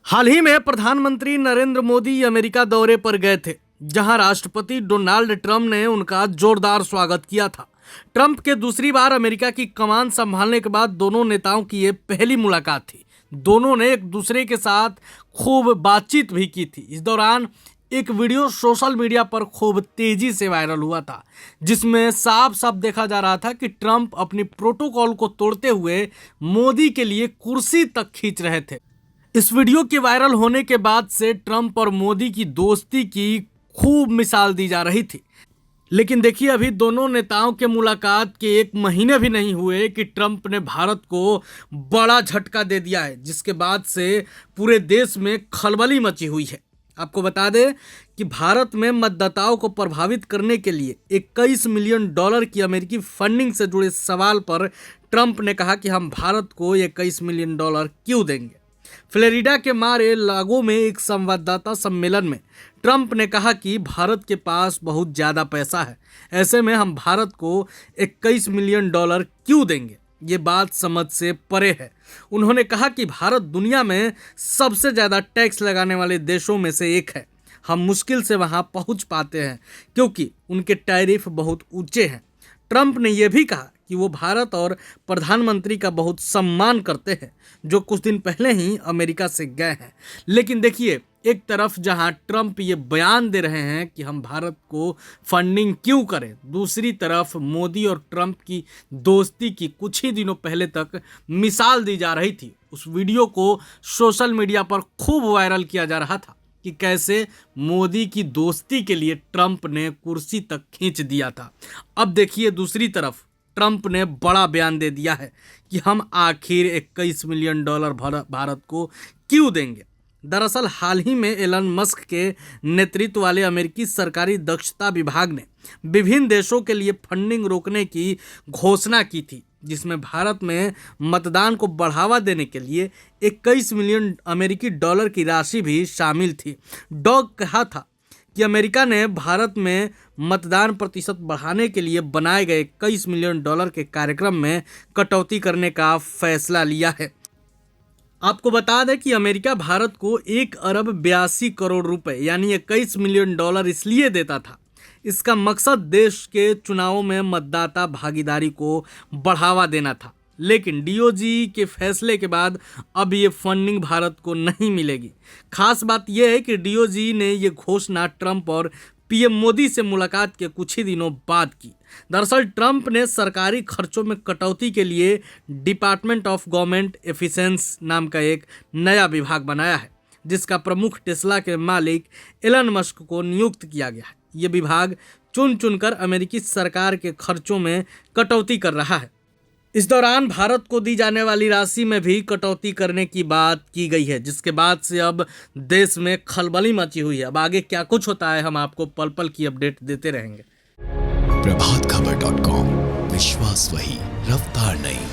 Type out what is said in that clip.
हाल ही में प्रधानमंत्री नरेंद्र मोदी अमेरिका दौरे पर गए थे, जहां राष्ट्रपति डोनाल्ड ट्रंप ने उनका जोरदार स्वागत किया था। ट्रंप के दूसरी बार अमेरिका की कमान संभालने के बाद दोनों नेताओं की ये पहली मुलाकात थी। दोनों ने एक दूसरे के साथ खूब बातचीत भी की थी। इस दौरान एक वीडियो सोशल मीडिया पर खूब तेजी से वायरल हुआ था, जिसमें साफ साफ देखा जा रहा था कि ट्रंप अपनी प्रोटोकॉल को तोड़ते हुए मोदी के लिए कुर्सी तक खींच रहे थे। इस वीडियो के वायरल होने के बाद से ट्रंप और मोदी की दोस्ती की खूब मिसाल दी जा रही थी। लेकिन देखिए, अभी दोनों नेताओं के मुलाकात के एक महीने भी नहीं हुए कि ट्रंप ने भारत को बड़ा झटका दे दिया है, जिसके बाद से पूरे देश में खलबली मची हुई है। आपको बता दें कि भारत में मतदाताओं को प्रभावित करने के लिए 21 मिलियन डॉलर की अमेरिकी फंडिंग से जुड़े सवाल पर ट्रंप ने कहा कि हम भारत को 21 मिलियन डॉलर क्यों देंगे। फ्लोरिडा के मारे लागो में एक संवाददाता सम्मेलन में ट्रंप ने कहा कि भारत के पास बहुत ज़्यादा पैसा है, ऐसे में हम भारत को 21 मिलियन डॉलर क्यों देंगे, ये बात समझ से परे है। उन्होंने कहा कि भारत दुनिया में सबसे ज़्यादा टैक्स लगाने वाले देशों में से एक है। हम मुश्किल से वहाँ पहुँच पाते हैं क्योंकि उनके टैरिफ बहुत ऊंचे हैं। ट्रंप ने यह भी कहा कि वो भारत और प्रधानमंत्री का बहुत सम्मान करते हैं, जो कुछ दिन पहले ही अमेरिका से गए हैं। लेकिन देखिए, एक तरफ जहां ट्रंप ये बयान दे रहे हैं कि हम भारत को फंडिंग क्यों करें, दूसरी तरफ मोदी और ट्रंप की दोस्ती की कुछ ही दिनों पहले तक मिसाल दी जा रही थी। उस वीडियो को सोशल मीडिया पर खूब वायरल किया जा रहा था कि कैसे मोदी की दोस्ती के लिए ट्रंप ने कुर्सी तक खींच दिया था। अब देखिए, दूसरी तरफ ट्रंप ने बड़ा बयान दे दिया है कि हम आखिर 21 मिलियन डॉलर भारत को क्यों देंगे। दरअसल हाल ही में एलन मस्क के नेतृत्व वाले अमेरिकी सरकारी दक्षता विभाग ने विभिन्न देशों के लिए फंडिंग रोकने की घोषणा की थी, जिसमें भारत में मतदान को बढ़ावा देने के लिए 21 मिलियन अमेरिकी डॉलर की राशि भी शामिल थी। डॉग कहा था कि अमेरिका ने भारत में मतदान प्रतिशत बढ़ाने के लिए बनाए गए 21 मिलियन डॉलर के कार्यक्रम में कटौती करने का फैसला लिया है। आपको बता दें कि अमेरिका भारत को 1 अरब 82 करोड़ रुपए यानी 21 मिलियन डॉलर इसलिए देता था। इसका मकसद देश के चुनावों में मतदाता भागीदारी को बढ़ावा देना था। लेकिन डीओजी के फैसले के बाद अब ये फंडिंग भारत को नहीं मिलेगी। खास बात यह है कि डीओजी ने ये घोषणा ट्रंप और पीएम मोदी से मुलाकात के कुछ ही दिनों बाद की। दरअसल ट्रंप ने सरकारी खर्चों में कटौती के लिए डिपार्टमेंट ऑफ गवर्नमेंट एफिशिएंसी नाम का एक नया विभाग बनाया है, जिसका प्रमुख टेस्ला के मालिक एलन मस्क को नियुक्त किया गया है। ये विभाग चुन चुनकर अमेरिकी सरकार के खर्चों में कटौती कर रहा है। इस दौरान भारत को दी जाने वाली राशि में भी कटौती करने की बात की गई है, जिसके बाद से अब देश में खलबली मची हुई है। अब आगे क्या कुछ होता है, हम आपको पल पल की अपडेट देते रहेंगे। प्रभातखबर.com, विश्वास वही, रफ्तार नहीं।